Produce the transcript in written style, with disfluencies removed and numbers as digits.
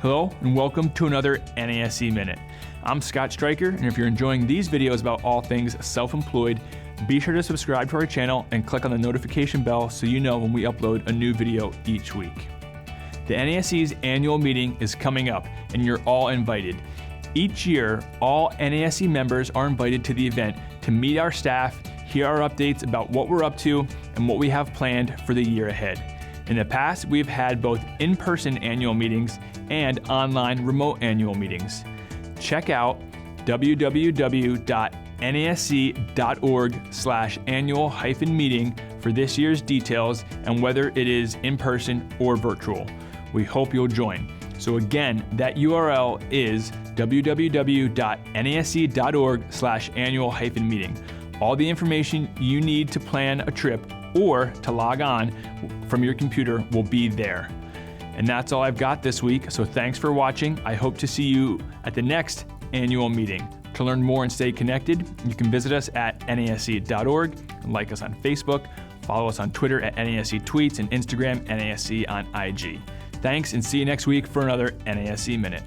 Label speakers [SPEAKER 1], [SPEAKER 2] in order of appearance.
[SPEAKER 1] Hello and welcome to another NASE Minute. I'm Scott Stryker, and if you're enjoying these videos about all things self-employed, be sure to subscribe to our channel and click on the notification bell so you know when we upload a new video each week. The NASE's annual meeting is coming up and you're all invited. Each year, all NASE members are invited to the event to meet our staff, hear our updates about what we're up to and what we have planned for the year ahead. In the past, we've had both in-person annual meetings and online remote annual meetings. Check out www.nase.org/annual-meeting for this year's details and whether it is in person or virtual. We hope you'll join. So again, that URL is www.nase.org/annual-meeting. All the information you need to plan a trip or to log on from your computer will be there. And that's all I've got this week, so thanks for watching. I hope to see you at the next annual meeting. To learn more and stay connected, you can visit us at nase.org, like us on Facebook, follow us on Twitter at NASE Tweets, and Instagram NASE on IG. Thanks, and see you next week for another NASE Minute.